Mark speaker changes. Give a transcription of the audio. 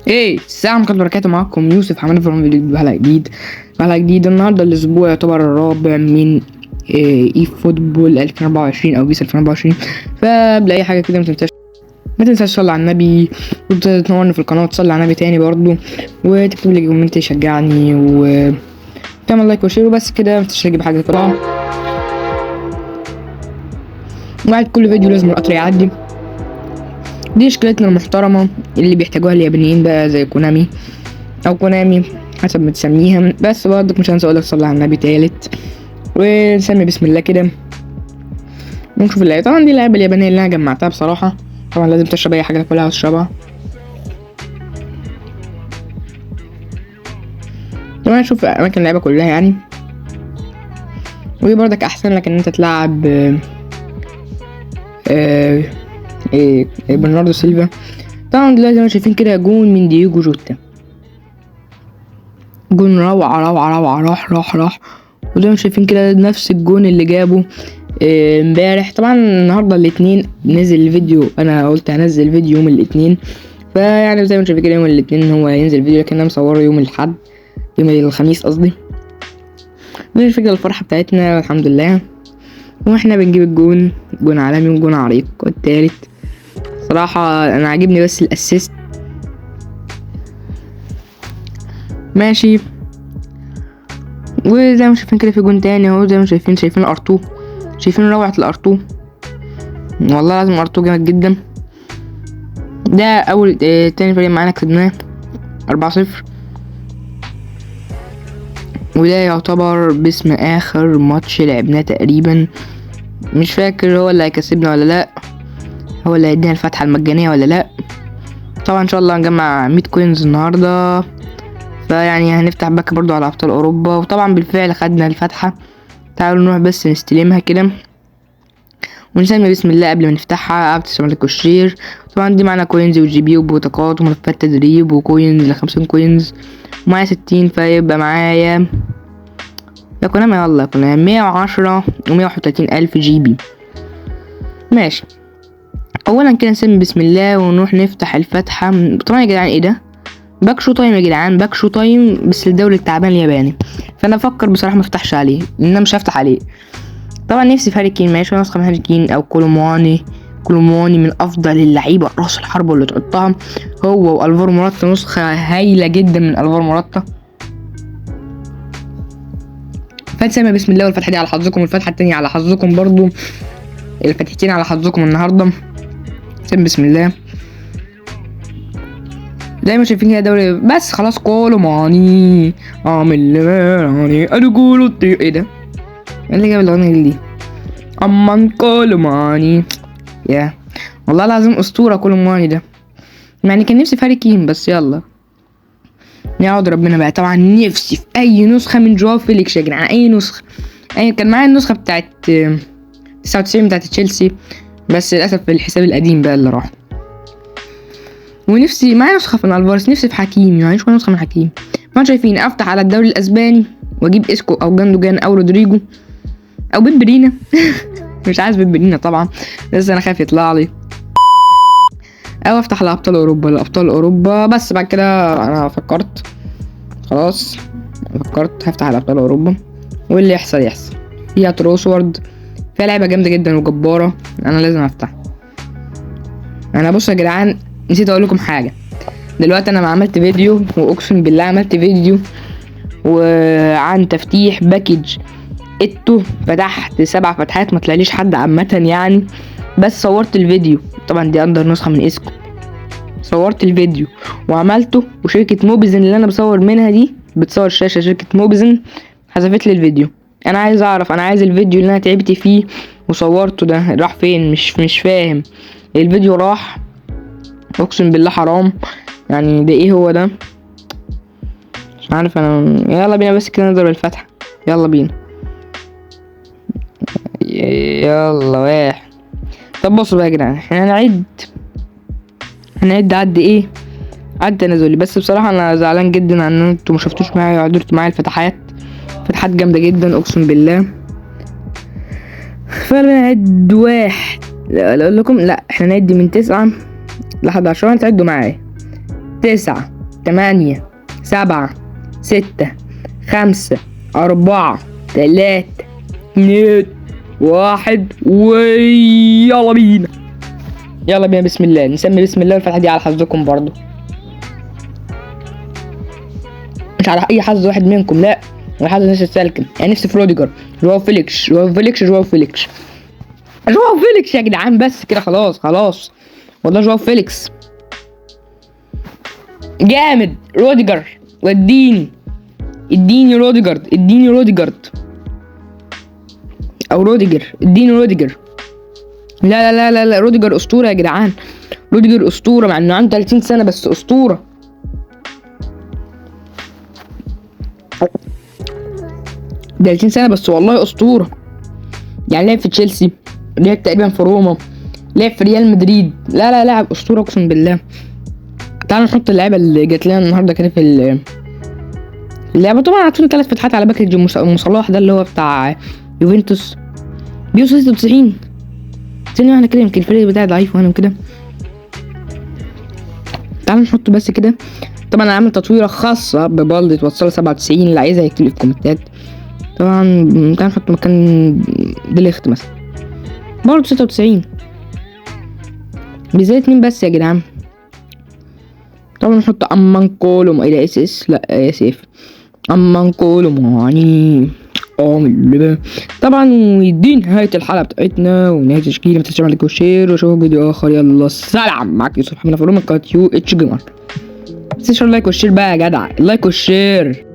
Speaker 1: السلام عليكم ورحمة الله وبركاته. معاكم يوسف عملنا في فيديو بحلقة جديدة. النهاردة الأسبوع يعتبر الرابع من اي فوتبول 2024 أو بيس 2024. فقبل أي حاجة كده ما تنساش تصلي على النبي وتنورني في القناة وتصلي على النبي تاني برضو، وتكتب لي كومنت يشجعني وتعمل لايك وشير وبس كده. متنساش تجيب حاجة طبعا. وبعد كل فيديو لازم القطر يعدي. دي اشكالتنا المحترمة اللي بيحتاجوها اليابانيين بقى زي كونامي او كونامي حسب ما تسميها. بس برضك مش هنسى اقولك صلي على النبي تالت ونسمي بسم الله كده ونشوف اللعبة. طبعا دي اللعبة اليابانية اللي انا جمعتها بصراحة. طبعا لازم تشرب اي حاجة تاكلها وتشربها. طبعا نشوف اماكن اللعبة كلها يعني، ودي برضك احسن لك ان انت تلعب برناردو سيلفا. طبعا دلوقتي زي ما شايفين كده جون من دييجو جوتا، جون روعة راح وزي ما شايفين كده نفس الجون اللي جابه امبارح. طبعا النهارده الاثنين نزل الفيديو، انا قلت هنزل فيديو يوم الاثنين، فيعني زي ما شايفين كده يوم الاثنين هو هينزل فيديو، لكن انا مصوره يوم الاحد، يوم الخميس قصدي. دي الفكرة الفرحة بتاعتنا والحمد لله، واحنا بنجيب الجون، جون عالمي وجون عريق والتالت. صراحة انا عاجبني بس الاسيست ماشي. وزي ما شايفين كده في جون تاني اهو، زي ما شايفين ارتو، شايفين روعة الارتو، والله لازم ارتو جامد جدا. ده اول تاني فريق معانا كسبناه 4-0، وده يعتبر باسم اخر ماتش لعبناه تقريبا. مش فاكر هو اللي هيكسبنا ولا لا، هو اللي هيدينا الفتحة المجانية ولا لا. طبعا ان شاء الله هنجمع 100 كوينز النهارده، فيعني هنفتح باك برضو على ابطال اوروبا. وطبعا بالفعل خدنا الفتحة. تعالوا نروح بس نستلمها كده ونسمي بسم الله قبل ما نفتحها. عبد السلام الشير. طبعا دي معانا كوينز وجي بي وبطاقات وملفات تدريب وكوينز ل50 كوينز، ومعايا 60، فيبقى معايا يا كونامي يلا كنا 110 و131 الف جي بي ماشي. اولا كده نسمي بسم الله ونروح نفتح الفتحة. طبعا يا جدعان ايه ده؟ باك شو تايم يا جدعان، باك شو تايم بس للدوري التعبان الياباني. فانا افكر بصراحه ما افتحش عليه، لان انا مش هفتح عليه. طبعا نفسي في هاري كين، ماشي نسخه من هاري كين او كولومواني من افضل اللعيبه راس الحرب اللي تحطها، هو والفارو موراتا. نسخه هايله جدا من الفارو موراتا. فنسمي بسم الله والفتحه دي على حظكم والفتحه التانية على حظكم برضو، الفتحتين على حظكم النهارده. سمي بسم الله زي ما شايفين كده دوري. بس خلاص كولوماني عامل ارجولو ايه ده؟ ايه اللي جاب الاغنيه دي؟ امان كولوماني يا والله العظيم اسطوره كولوماني ده. يعني كان نفسي في هاري كين بس يلا نعود ربنا بقى. طبعا نفسي في اي نسخه من جواو فيليكس يا جدعان، اي نسخه. كان معايا النسخه بتاعت 99 بتاعت تشيلسي، بس للاسف في الحساب القديم بقى اللي راح. ونفسي معايا نسخه من الفارس، نفسي في حكيمي، يعني شويه نسخه من حكيمي. ما شايفين افتح على الدوري الاسباني واجيب اسكو او جاندوجان او رودريجو او بيبرينا مش عايز بيبرينا طبعا، بس انا خايف يطلع لي. او افتح على ابطال اوروبا بس بعد كده انا فكرت خلاص، هفتح على ابطال اوروبا واللي يحصل فيها تروسورد، فيها لعبه جامده جدا وجباره، انا لازم افتح. انا بصوا يا جدعان نسيت اقول لكم حاجه. دلوقتي انا عملت فيديو، واقسم بالله عملت فيديو وعن تفتيح باكج اتو، فتحت 7 فتحات ما طلعليش حد عامه يعني، بس صورت الفيديو. طبعا دي اندر نسخه من اسكو، صورت الفيديو وعملته، وشركه موبيزن اللي انا بصور منها دي بتصور شاشه شركه موبيزن حذفت لي الفيديو. انا عايز اعرف، انا عايز الفيديو اللي انا تعبت فيه وصورته ده راح فين؟ مش فاهم. الفيديو راح، اقسم بالله حرام يعني. ده ايه هو ده؟ مش عارف انا. يلا بينا بس كده نضرب الفتحه، يلا بينا يلا واحد. طب بصوا بقى يا جدعان، احنا هنعد عد ايه؟ عد تنازلي. بس بصراحه انا زعلان جدا ان انتوا ما شفتوش معايا وعدتوا معايا الفتحات جامده جدا اقسم بالله. فنعد واحد، لا اقول لكم لا، احنا نعد من 9 لحد 10. تعدوا معايا 9 8 7 6 5 4 3 2 1 ويلا بينا. يلا بينا بسم الله. نسمي بسم الله والفتحة دي على حظكم برضو، مش على اي حظ واحد منكم، لا على حظ الناس السالكة. يعني نفسي في روديجر، جواو فيليكس يا جدعان، بس كده خلاص والله. جواو فيليكس جامد. روديجر اديني روديجر او روديجر، اديني روديجر. لا روديجر اسطوره يا جدعان، روديجر اسطوره مع انه عنده 30 سنه بس اسطوره. ده 30 سنه بس والله اسطوره. يعني لعب في تشيلسي، لعب تقريبا في روما، لعب في ريال مدريد. لا لاعب اسطوره اقسم بالله. تعالوا نحط اللعيبه اللي جات لنا النهارده كده في اللعبه. طبعا عطونا 3 فتحات على باكج صلاح ده اللي هو بتاع يوفنتوس، بيوصل 96. ثانية واحدة كده، يمكن الفريق بتاعي ضعيف وانا كده. تعالوا نحط بس كده. طبعا انا عامل تطويره خاصه ببالدي توصل 97، اللي عايزها يكتب لي في الكومنتات. طبعا تعالوا نحط مكان ديليخت مثلا برضه 96 بزي 2 بس يا جدعان. طبعا نحط امان كولوم الى اس لا اسف امان كولوم يعني طبعا. ودي نهاية الحلقة بتاعتنا ونهاية التشكيلة. متنساش تعمل لايك وشير واشوفكم فيديو اخر. يلا سلام. معاك يوسف محمد فروم قناة يو اتش جيمر. متنساش لايك والشير بقى يا جدع، اللايك والشير.